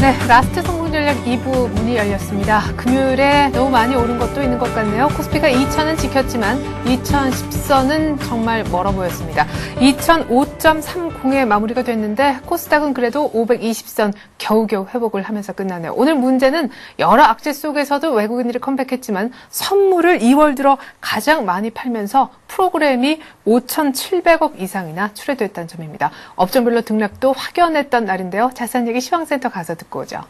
네, 라스트 성공전략 2부 문이 열렸습니다. 금요일에 너무 많이 오른 것도 있는 것 같네요. 코스피가 2,000은 지켰지만 2,010선은 정말 멀어 보였습니다. 2,005.30에 마무리가 됐는데 코스닥은 그래도 520선 겨우겨우 회복을 하면서 끝나네요. 오늘 문제는 여러 악재 속에서도 외국인들이 컴백했지만 선물을 2월 들어 가장 많이 팔면서 프로그램이 5,700억 이상이나 출회됐다는 점입니다. 업종별로 등락도 확연했던 날인데요. 자세한 얘기 시황센터 가서 듣고 오죠.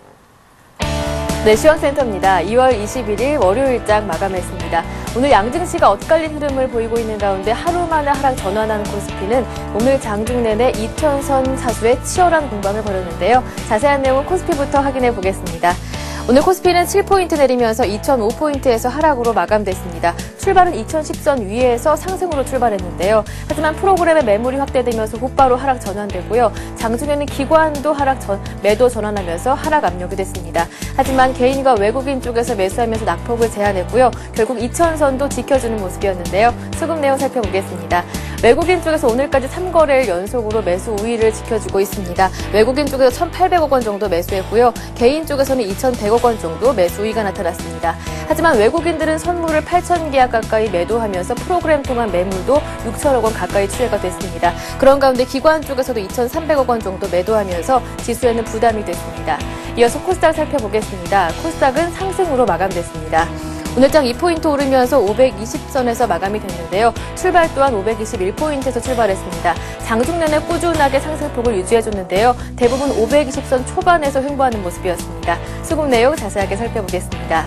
네, 시황센터입니다. 2월 21일 월요일장 마감했습니다. 오늘 양증시가 엇갈린 흐름을 보이고 있는 가운데 하루 만에 하락 전환하는 코스피는 오늘 장중 내내 2,000선 사수에 치열한 공방을 벌였는데요. 자세한 내용은 코스피부터 확인해 보겠습니다. 오늘 코스피는 7포인트 내리면서 2,005포인트에서 하락으로 마감됐습니다. 출발은 2,010선 위에서 상승으로 출발했는데요. 하지만 프로그램의 매물이 확대되면서 곧바로 하락 전환되고요. 장중에는 기관도 매도 전환하면서 하락 압력이 됐습니다. 하지만 개인과 외국인 쪽에서 매수하면서 낙폭을 제한했고요. 결국 2,000선도 지켜주는 모습이었는데요. 수급 내용 살펴보겠습니다. 외국인 쪽에서 오늘까지 3거래일 연속으로 매수 우위를 지켜주고 있습니다. 외국인 쪽에서 1,800억 원 정도 매수했고요. 개인 쪽에서는 2,100억 원 정도 매수 우위가 나타났습니다. 하지만 외국인들은 선물을 8,000계약 가까이 매도하면서 프로그램 통한 매물도 6,000억 원 가까이 출회가 됐습니다. 그런 가운데 기관 쪽에서도 2,300억 원 정도 매도하면서 지수에는 부담이 됐습니다. 이어서 코스닥 살펴보겠습니다. 코스닥은 상승으로 마감됐습니다. 오늘장 2포인트 오르면서 520선에서 마감이 됐는데요. 출발 또한 521포인트에서 출발했습니다. 장중 내내 꾸준하게 상승폭을 유지해줬는데요. 대부분 520선 초반에서 횡보하는 모습이었습니다. 수급 내용 자세하게 살펴보겠습니다.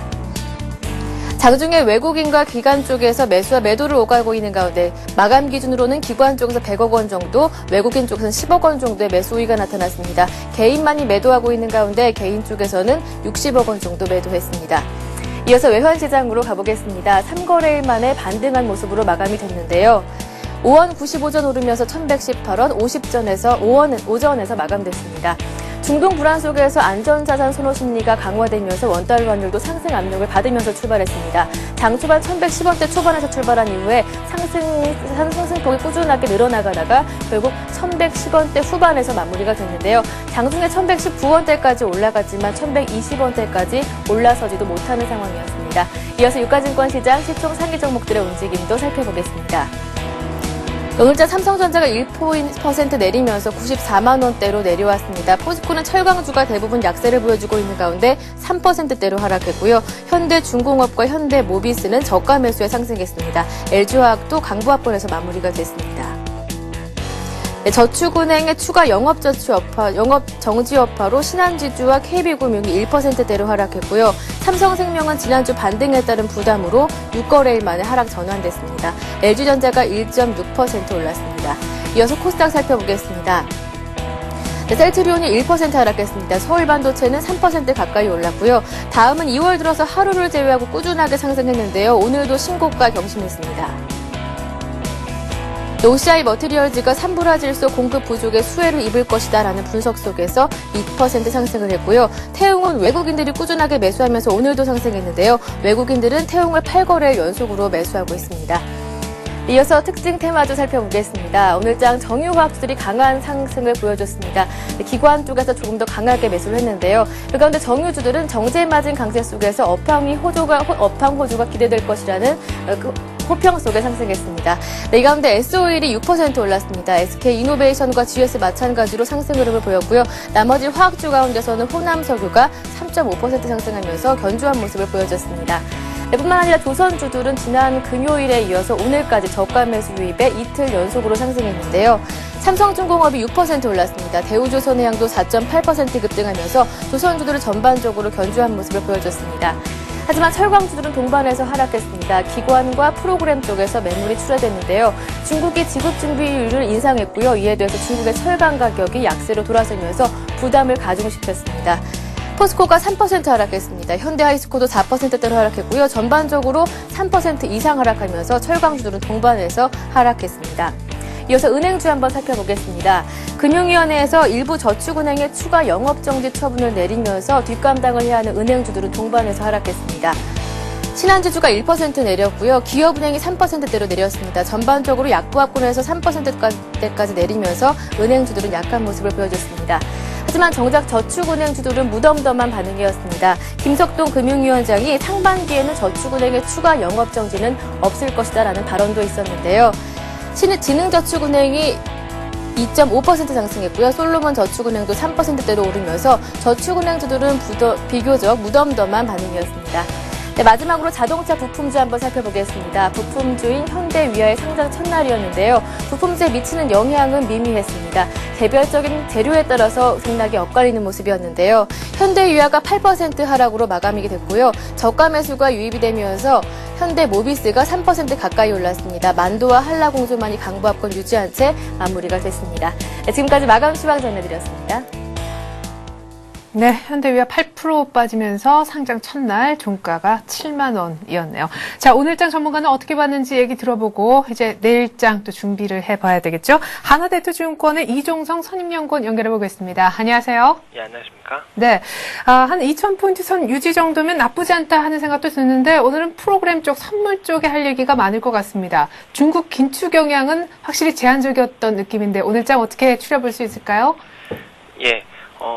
장중에 외국인과 기관 쪽에서 매수와 매도를 오가고 있는 가운데 마감 기준으로는 기관 쪽에서 100억 원 정도, 외국인 쪽에서는 10억 원 정도의 매수 우위가 나타났습니다. 개인만이 매도하고 있는 가운데 개인 쪽에서는 60억 원 정도 매도했습니다. 이어서 외환시장으로 가보겠습니다. 3거래일 만에 반등한 모습으로 마감이 됐는데요. 5원 95전 오르면서 1,118원 50전에서 5전에서 마감됐습니다. 중동 불안 속에서 안전자산 선호 심리가 강화되면서 원달러 환율도 상승 압력을 받으면서 출발했습니다. 장 초반 1,110원대 초반에서 출발한 이후에 상승폭이 꾸준하게 늘어나가다가 결국 1,110원대 후반에서 마무리가 됐는데요. 장중에 1,119원대까지 올라갔지만 1,120원대까지 올라서지도 못하는 상황이었습니다. 이어서 유가증권 시장 시총 상위 종목들의 움직임도 살펴보겠습니다. 오늘자 삼성전자가 1% 내리면서 94만 원대로 내려왔습니다. 포스코는 철강주가 대부분 약세를 보여주고 있는 가운데 3%대로 하락했고요. 현대중공업과 현대모비스는 저가 매수에 상승했습니다. LG화학도 강보합권에서 마무리가 됐습니다. 네, 저축은행의 추가 영업정지 여파로 신한지주와 KB금융이 1%대로 하락했고요. 삼성생명은 지난주 반등에 따른 부담으로 6거래일 만에 하락 전환됐습니다. LG전자가 1.6% 올랐습니다. 이어서 코스닥 살펴보겠습니다. 네, 셀트리온이 1% 하락했습니다. 서울반도체는 3% 가까이 올랐고요. 다음은 2월 들어서 하루를 제외하고 꾸준하게 상승했는데요. 오늘도 신고가 경신했습니다. OCI 머티리얼즈가 산불화질소 공급 부족의 수혜를 입을 것이다라는 분석 속에서 2% 상승을 했고요. 태웅은 외국인들이 꾸준하게 매수하면서 오늘도 상승했는데요. 외국인들은 태웅을 8거래일 연속으로 매수하고 있습니다. 이어서 특징 테마주 살펴보겠습니다. 오늘장 정유화학주들이 강한 상승을 보여줬습니다. 기관 쪽에서 조금 더 강하게 매수를 했는데요. 그 가운데 정유주들은 정제 마진 강세 속에서 업황 호조가 기대될 것이라는 호평 속에 상승했습니다. 네, 이 가운데 S-오일이 6% 올랐습니다. SK이노베이션과 GS 마찬가지로 상승 흐름을 보였고요. 나머지 화학주 가운데서는 호남석유가 3.5% 상승하면서 견조한 모습을 보여줬습니다. 네, 뿐만 아니라 조선주들은 지난 금요일에 이어서 오늘까지 저가 매수 유입에 이틀 연속으로 상승했는데요. 삼성중공업이 6% 올랐습니다. 대우조선해양도 4.8% 급등하면서 조선주들은 전반적으로 견조한 모습을 보여줬습니다. 하지만 철강주들은 동반해서 하락했습니다. 기관과 프로그램 쪽에서 매물이 출하됐는데요. 중국이 지급준비율을 인상했고요. 이에 대해서 중국의 철강 가격이 약세로 돌아서면서 부담을 가중시켰습니다. 포스코가 3% 하락했습니다. 현대하이스코도 4%대로 하락했고요. 전반적으로 3% 이상 하락하면서 철강주들은 동반해서 하락했습니다. 이어서 은행주 한번 살펴보겠습니다. 금융위원회에서 일부 저축은행의 추가 영업정지 처분을 내리면서 뒷감당을 해야 하는 은행주들은 동반해서 하락했습니다. 신한지주가 1% 내렸고요. 기업은행이 3%대로 내렸습니다. 전반적으로 약보합권에서 3%대까지 내리면서 은행주들은 약한 모습을 보여줬습니다. 하지만 정작 저축은행주들은 무덤덤한 반응이었습니다. 김석동 금융위원장이 상반기에는 저축은행의 추가 영업정지는 없을 것이다라는 발언도 있었는데요. 신흥저축은행이 2.5% 상승했고요. 솔로몬 저축은행도 3%대로 오르면서 저축은행주들은 비교적 무덤덤한 반응이었습니다. 네, 마지막으로 자동차 부품주 한번 살펴보겠습니다. 부품주인 현대위아의 상장 첫날이었는데요. 부품주에 미치는 영향은 미미했습니다. 개별적인 재료에 따라서 등락이 엇갈리는 모습이었는데요. 현대위아가 8% 하락으로 마감이 됐고요. 저가 매수가 유입이 되면서 현대모비스가 3% 가까이 올랐습니다. 만도와 한라공조만이 강보합권 유지한 채 마무리가 됐습니다. 네, 지금까지 마감 시황 전해드렸습니다. 네, 현대위아 8% 빠지면서 상장 첫날 종가가 7만 원이었네요. 자, 오늘장 전문가는 어떻게 봤는지 얘기 들어보고 이제 내일장 또 준비를 해봐야 되겠죠. 하나대투증권의 이종성 선임연구원 연결해 보겠습니다. 안녕하세요. 예, 안녕하십니까? 네, 한 2,000포인트 선 유지 정도면 나쁘지 않다 하는 생각도 드는데 오늘은 프로그램 쪽, 선물 쪽에 할 얘기가 많을 것 같습니다. 중국 긴축 영향은 확실히 제한적이었던 느낌인데 오늘장 어떻게 추려볼 수 있을까요? 예.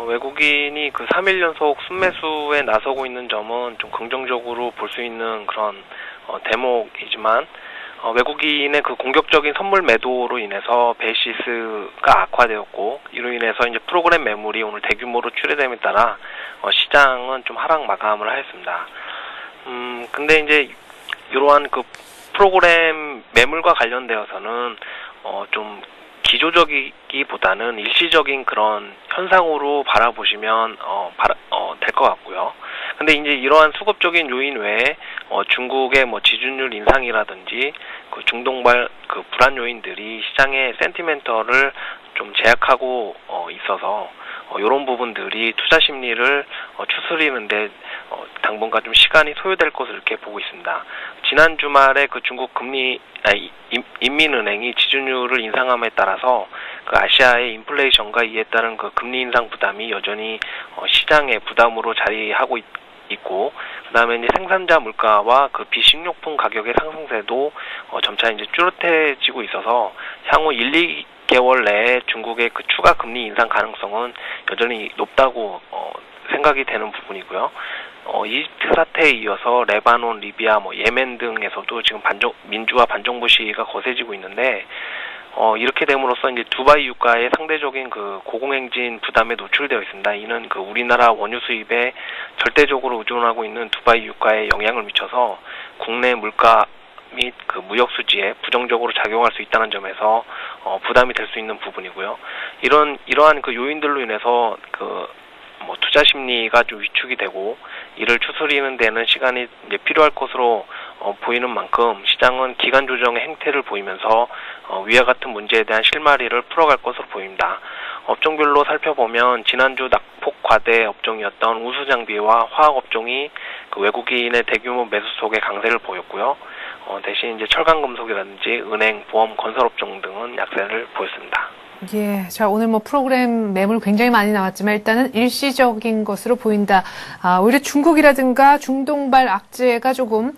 외국인이 그 3일 연속 순매수에 나서고 있는 점은 좀 긍정적으로 볼 수 있는 그런 대목이지만 외국인의 그 공격적인 선물 매도로 인해서 베이시스가 악화되었고 이로 인해서 이제 프로그램 매물이 오늘 대규모로 출회됨에 따라 시장은 좀 하락 마감을 하였습니다. 근데 이제 이러한 그 프로그램 매물과 관련되어서는 좀 기조적이기보다는 일시적인 그런 현상으로 바라보시면 될 것 같고요. 근데 이제 이러한 수급적인 요인 외에 중국의 뭐 지준율 인상이라든지 그 중동발 그 불안 요인들이 시장의 센티멘털을 좀 제약하고 있어서 이런 부분들이 투자 심리를 추스리는데 당분간 좀 시간이 소요될 것으로 이렇게 보고 있습니다. 지난 주말에 그 중국 인민은행이 지준율을 인상함에 따라서 그 아시아의 인플레이션과 이에 따른 그 금리 인상 부담이 여전히 시장의 부담으로 자리하고 있고, 그다음에 이제 생산자 물가와 그 비식료품 가격의 상승세도 점차 이제 뚜렷해지고 있어서 향후 1-2개월 내에 중국의 그 추가 금리 인상 가능성은 여전히 높다고 생각이 되는 부분이고요. 이집트 사태에 이어서 레바논, 리비아, 예멘 등에서도 지금 민주화 반정부 시위가 거세지고 있는데 이렇게 됨으로써 이제 두바이 유가의 상대적인 그 고공행진 부담에 노출되어 있습니다. 이는 그 우리나라 원유 수입에 절대적으로 의존하고 있는 두바이 유가에 영향을 미쳐서 국내 물가 및 그 무역 수지에 부정적으로 작용할 수 있다는 점에서 부담이 될 수 있는 부분이고요. 이러한 그 요인들로 인해서 투자 심리가 좀 위축이 되고 이를 추스리는 데는 시간이 이제 필요할 것으로 보이는 만큼 시장은 기간 조정의 행태를 보이면서 위와 같은 문제에 대한 실마리를 풀어갈 것으로 보입니다. 업종별로 살펴보면 지난주 낙폭 과대 업종이었던 우수장비와 화학업종이 그 외국인의 대규모 매수 속에 강세를 보였고요. 대신 이제 철강금속이라든지 은행, 보험, 건설업종 등은 약세를 보였습니다. 예, 자, 오늘 프로그램 매물 굉장히 많이 나왔지만 일단은 일시적인 것으로 보인다. 오히려 중국이라든가 중동발 악재가 조금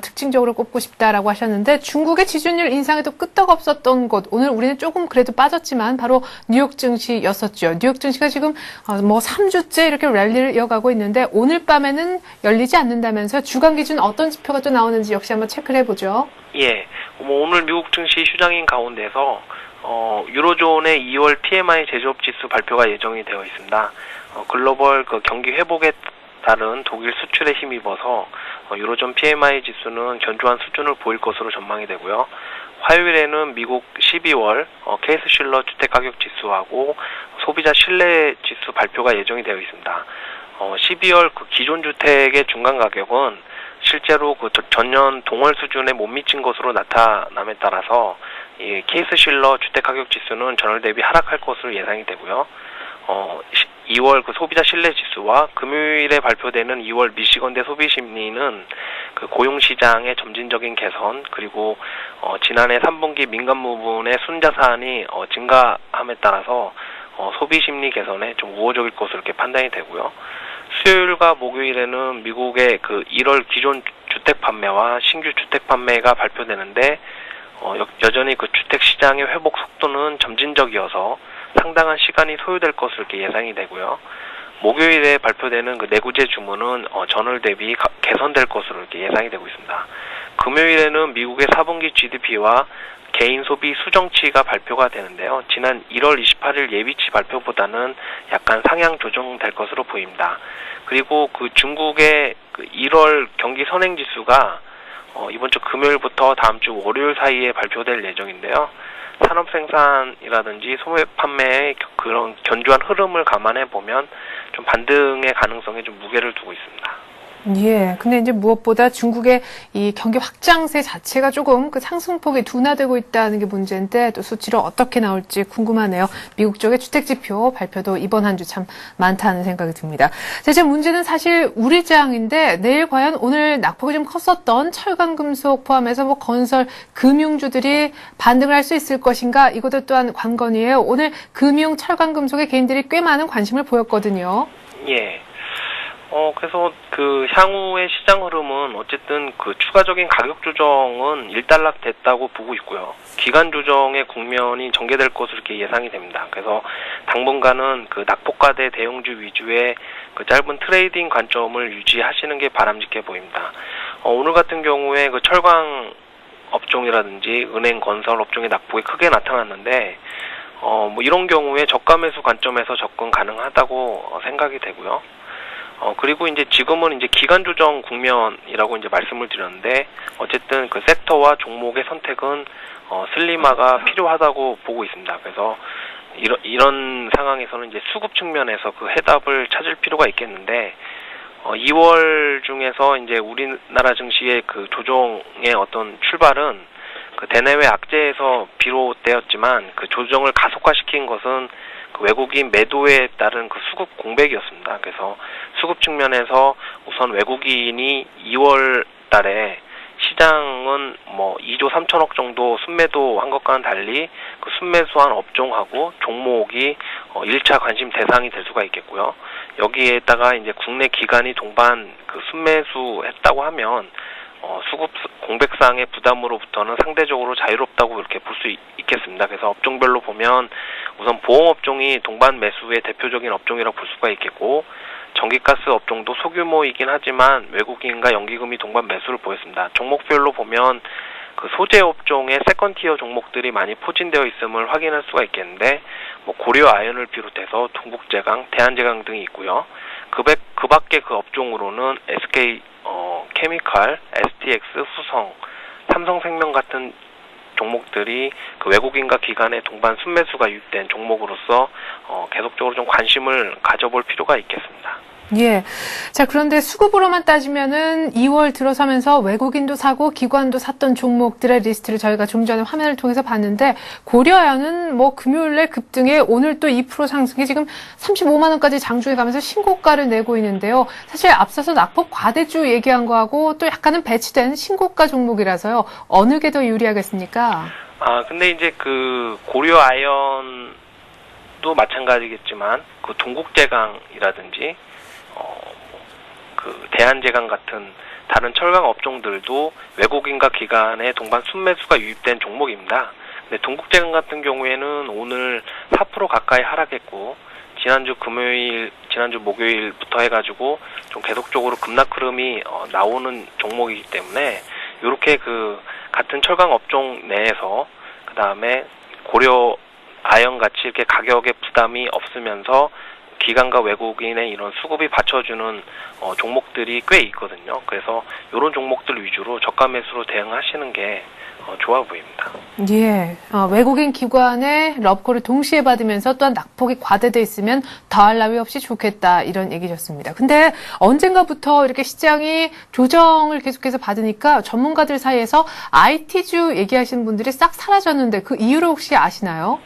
특징적으로 꼽고 싶다라고 하셨는데 중국의 지준율 인상에도 끄떡없었던 곳, 오늘 우리는 조금 그래도 빠졌지만 바로 뉴욕 증시였었죠. 뉴욕 증시가 지금 3주째 이렇게 랠리를 이어가고 있는데 오늘 밤에는 열리지 않는다면서 주간 기준 어떤 지표가 또 나오는지 역시 한번 체크를 해보죠. 예, 오늘 미국 증시 휴장인 가운데서 유로존의 2월 PMI 제조업 지수 발표가 예정이 되어 있습니다. 글로벌 그 경기 회복에 따른 독일 수출에 힘입어서 유로존 PMI 지수는 견조한 수준을 보일 것으로 전망이 되고요. 화요일에는 미국 12월 케이스 실러 주택가격 지수하고 소비자 신뢰 지수 발표가 예정이 되어 있습니다. 12월 그 기존 주택의 중간 가격은 실제로 그 전년 동월 수준에 못 미친 것으로 나타남에 따라서 이 케이스 실러 주택가격 지수는 전월 대비 하락할 것으로 예상이 되고요. 2월 그 소비자 신뢰 지수와 금요일에 발표되는 2월 미시건대 소비 심리는 그 고용 시장의 점진적인 개선 그리고 지난해 3분기 민간 부분의 순자 사안이 증가함에 따라서 소비 심리 개선에 좀 우호적일 것으로 이렇게 판단이 되고요. 수요일과 목요일에는 미국의 그 1월 기존 주택 판매와 신규 주택 판매가 발표되는데 여전히 그 주택 시장의 회복 속도는 점진적이어서 상당한 시간이 소요될 것으로 이렇게 예상이 되고요. 목요일에 발표되는 그 내구재 주문은 전월 대비 개선될 것으로 이렇게 예상이 되고 있습니다. 금요일에는 미국의 4분기 GDP와 개인 소비 수정치가 발표가 되는데요. 지난 1월 28일 예비치 발표보다는 약간 상향 조정될 것으로 보입니다. 그리고 그 중국의 그 1월 경기 선행지수가 이번 주 금요일부터 다음 주 월요일 사이에 발표될 예정인데요. 산업 생산이라든지 소매 판매의 그런 견조한 흐름을 감안해 보면 좀 반등의 가능성에 좀 무게를 두고 있습니다. 예. 근데 이제 무엇보다 중국의 이 경기 확장세 자체가 조금 그 상승폭이 둔화되고 있다는 게 문제인데 또 수치로 어떻게 나올지 궁금하네요. 미국 쪽의 주택지표 발표도 이번 한 주 참 많다는 생각이 듭니다. 제 문제는 사실 우리장인데 내일 과연 오늘 낙폭이 좀 컸었던 철강금속 포함해서 뭐 건설, 금융주들이 반등을 할 수 있을 것인가 이것도 또한 관건이에요. 오늘 금융, 철강금속에 개인들이 꽤 많은 관심을 보였거든요. 예. 그래서 그 향후의 시장 흐름은 어쨌든 그 추가적인 가격 조정은 일단락됐다고 보고 있고요. 기간 조정의 국면이 전개될 것으로 이렇게 예상이 됩니다. 그래서 당분간은 그 낙폭과대 대형주 위주의 그 짧은 트레이딩 관점을 유지하시는 게 바람직해 보입니다. 오늘 같은 경우에 그 철강 업종이라든지 은행 건설 업종의 낙폭이 크게 나타났는데 뭐 이런 경우에 저가 매수 관점에서 접근 가능하다고 생각이 되고요. 그리고 이제 지금은 이제 기간 조정 국면이라고 이제 말씀을 드렸는데 어쨌든 그 섹터와 종목의 선택은 슬림화가 필요하다고 보고 있습니다. 그래서 이런 상황에서는 이제 수급 측면에서 그 해답을 찾을 필요가 있겠는데 2월 중에서 이제 우리나라 증시의 그 조정의 어떤 출발은 그 대내외 악재에서 비롯되었지만 그 조정을 가속화시킨 것은 그 외국인 매도에 따른 그 수급 공백이었습니다. 그래서 수급 측면에서 우선 외국인이 2월 달에 시장은 뭐 2조 3천억 정도 순매도한 것과는 달리 그 순매수한 업종하고 종목이 1차 관심 대상이 될 수가 있겠고요. 여기에다가 이제 국내 기관이 동반 그 순매수했다고 하면 수급 공백상의 부담으로부터는 상대적으로 자유롭다고 이렇게 볼 수 있겠습니다. 그래서 업종별로 보면 우선 보험업종이 동반 매수의 대표적인 업종이라고 볼 수가 있겠고 전기가스 업종도 소규모이긴 하지만 외국인과 연기금이 동반 매수를 보였습니다. 종목별로 보면 그 소재 업종의 세컨티어 종목들이 많이 포진되어 있음을 확인할 수가 있겠는데 뭐 고려 아연을 비롯해서 동국제강, 대한제강 등이 있고요. 그 밖에 그 업종으로는 SK 케미칼, STX, 후성, 삼성생명 같은 종목들이 그 외국인과 기관의 동반 순매수가 유입된 종목으로서 계속적으로 좀 관심을 가져볼 필요가 있겠습니다. 예. 자, 그런데 수급으로만 따지면은 2월 들어서면서 외국인도 사고 기관도 샀던 종목들의 리스트를 저희가 좀 전에 화면을 통해서 봤는데 고려아연은 뭐 금요일에 급등에 오늘 또 2% 상승이 지금 35만 원까지 장중에 가면서 신고가를 내고 있는데요. 사실 앞서서 낙폭 과대주 얘기한 거하고 또 약간은 배치된 신고가 종목이라서요. 어느 게 더 유리하겠습니까? 근데 이제 그 고려아연도 마찬가지겠지만 그 동국제강이라든지 그 대한제강 같은 다른 철강 업종들도 외국인과 기관의 동반 순매수가 유입된 종목입니다. 근데 동국제강 같은 경우에는 오늘 4% 가까이 하락했고 지난주 목요일부터 해가지고 좀 계속적으로 급락 흐름이 나오는 종목이기 때문에 이렇게 그 같은 철강 업종 내에서 그 다음에 고려 아연 같이 이렇게 가격에 부담이 없으면서 기관과 외국인의 이런 수급이 받쳐주는 종목들이 꽤 있거든요. 그래서 이런 종목들 위주로 저가 매수로 대응하시는 게 좋아 보입니다. 예, 외국인 기관의 럽콜을 동시에 받으면서 또한 낙폭이 과대돼 있으면 더할 나위 없이 좋겠다 이런 얘기셨습니다. 근데 언젠가부터 이렇게 시장이 조정을 계속해서 받으니까 전문가들 사이에서 IT주 얘기하시는 분들이 싹 사라졌는데 그 이유를 혹시 아시나요?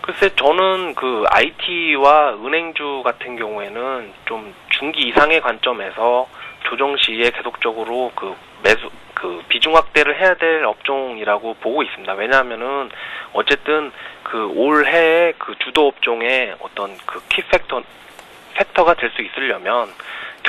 글쎄 저는 그 IT와 은행주 같은 경우에는 좀 중기 이상의 관점에서 조정 시에 계속적으로 그 비중 확대를 해야 될 업종이라고 보고 있습니다. 왜냐하면은 어쨌든 그 올해 그 주도 업종의 어떤 그 키 팩터가 될 수 있으려면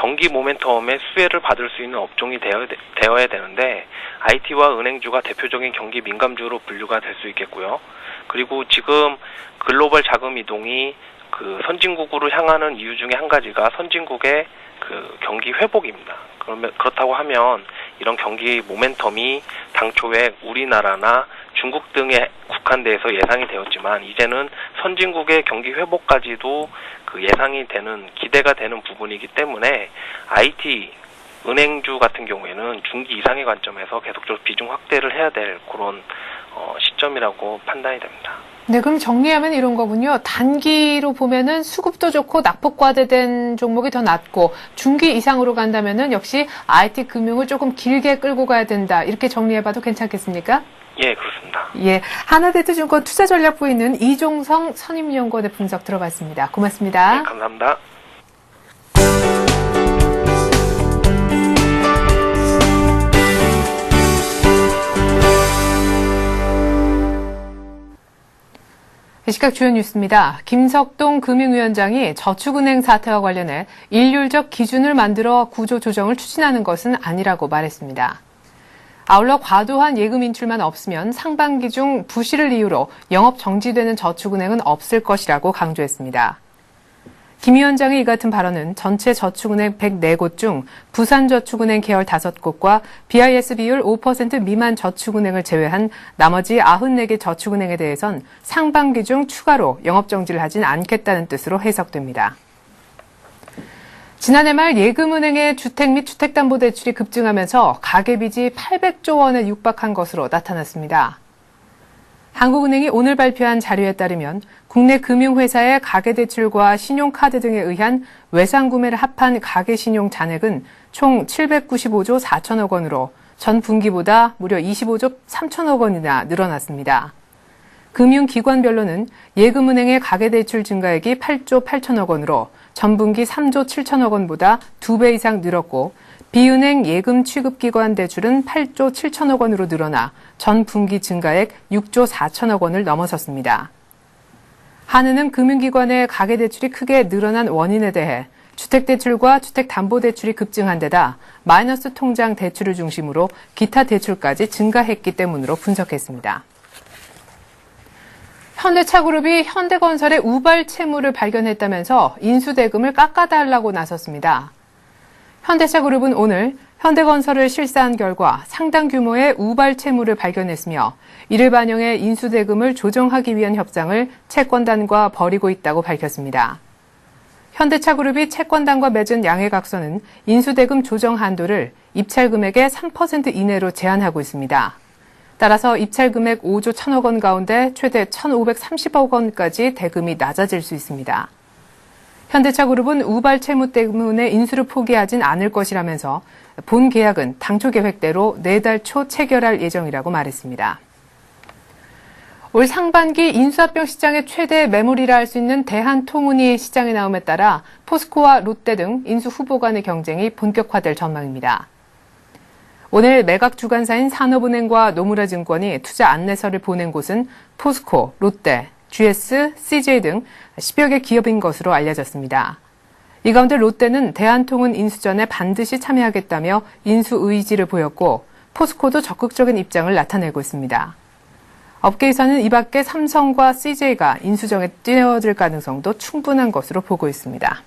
경기 모멘텀의 수혜를 받을 수 있는 업종이 되어야 되는데 IT와 은행주가 대표적인 경기 민감주로 분류가 될 수 있겠고요. 그리고 지금 글로벌 자금 이동이 그 선진국으로 향하는 이유 중에 한 가지가 선진국의 그 경기 회복입니다. 그렇다고 하면 이런 경기 모멘텀이 당초에 우리나라나 중국 등에 국한돼서 예상이 되었지만 이제는 선진국의 경기 회복까지도 그 예상이 되는 기대가 되는 부분이기 때문에 IT, 은행주 같은 경우에는 중기 이상의 관점에서 계속적으로 비중 확대를 해야 될 그런 시점이라고 판단이 됩니다. 네, 그럼 정리하면 이런 거군요. 단기로 보면은 수급도 좋고 낙폭과대된 종목이 더 낮고 중기 이상으로 간다면은 역시 IT 금융을 조금 길게 끌고 가야 된다. 이렇게 정리해봐도 괜찮겠습니까? 예, 그렇습니다. 예, 하나대투증권 투자전략부에 있는 이종성 선임연구원의 분석 들어봤습니다. 고맙습니다. 네, 감사합니다. 이 시각 주요 뉴스입니다. 김석동 금융위원장이 저축은행 사태와 관련해 일률적 기준을 만들어 구조 조정을 추진하는 것은 아니라고 말했습니다. 아울러 과도한 예금 인출만 없으면 상반기 중 부실을 이유로 영업 정지되는 저축은행은 없을 것이라고 강조했습니다. 김 위원장의 이 같은 발언은 전체 저축은행 104곳 중 부산저축은행 계열 5곳과 BIS 비율 5% 미만 저축은행을 제외한 나머지 94개 저축은행에 대해선 상반기 중 추가로 영업정지를 하진 않겠다는 뜻으로 해석됩니다. 지난해 말 예금은행의 주택 및 주택담보대출이 급증하면서 가계빚이 800조 원에 육박한 것으로 나타났습니다. 한국은행이 오늘 발표한 자료에 따르면 국내 금융회사의 가계대출과 신용카드 등에 의한 외상구매를 합한 가계신용 잔액은 총 795조 4천억 원으로 전 분기보다 무려 25조 3천억 원이나 늘어났습니다. 금융기관별로는 예금은행의 가계대출 증가액이 8조 8천억 원으로 전분기 3조 7천억 원보다 2배 이상 늘었고 비은행 예금 취급기관 대출은 8조 7천억 원으로 늘어나 전 분기 증가액 6조 4천억 원을 넘어섰습니다. 한은은 금융기관의 가계대출이 크게 늘어난 원인에 대해 주택대출과 주택담보대출이 급증한 데다 마이너스 통장 대출을 중심으로 기타 대출까지 증가했기 때문으로 분석했습니다. 현대차그룹이 현대건설의 우발 채무를 발견했다면서 인수대금을 깎아달라고 나섰습니다. 현대차그룹은 오늘 현대건설을 실사한 결과 상당 규모의 우발 채무를 발견했으며 이를 반영해 인수대금을 조정하기 위한 협상을 채권단과 벌이고 있다고 밝혔습니다. 현대차그룹이 채권단과 맺은 양해각서는 인수대금 조정 한도를 입찰금액의 3% 이내로 제한하고 있습니다. 따라서 입찰금액 5조 1천억 원 가운데 최대 1,530억 원까지 대금이 낮아질 수 있습니다. 현대차그룹은 우발 채무 때문에 인수를 포기하진 않을 것이라면서 본 계약은 당초 계획대로 내달 초 체결할 예정이라고 말했습니다. 올 상반기 인수합병 시장의 최대 매물이라 할 수 있는 대한통운이 시장에 나옴에 따라 포스코와 롯데 등 인수 후보 간의 경쟁이 본격화될 전망입니다. 오늘 매각 주관사인 산업은행과 노무라증권이 투자 안내서를 보낸 곳은 포스코, 롯데, GS, CJ 등 10여 개 기업인 것으로 알려졌습니다. 이 가운데 롯데는 대한통운 인수전에 반드시 참여하겠다며 인수 의지를 보였고 포스코도 적극적인 입장을 나타내고 있습니다. 업계에서는 이 밖에 삼성과 CJ가 인수정에 뛰어들 가능성도 충분한 것으로 보고 있습니다.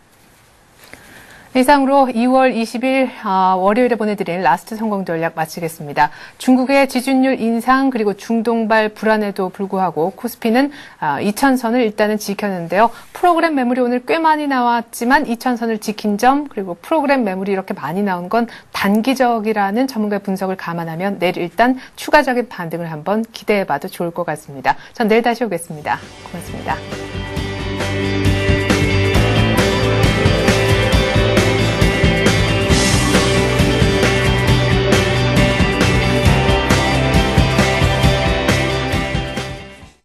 이상으로 2월 20일 월요일에 보내드린 라스트 성공 전략 마치겠습니다. 중국의 지준율 인상 그리고 중동발 불안에도 불구하고 코스피는 2000선을 일단은 지켰는데요. 프로그램 매물이 오늘 꽤 많이 나왔지만 2000선을 지킨 점 그리고 프로그램 매물이 이렇게 많이 나온 건 단기적이라는 전문가의 분석을 감안하면 내일 일단 추가적인 반등을 한번 기대해봐도 좋을 것 같습니다. 전 내일 다시 오겠습니다. 고맙습니다.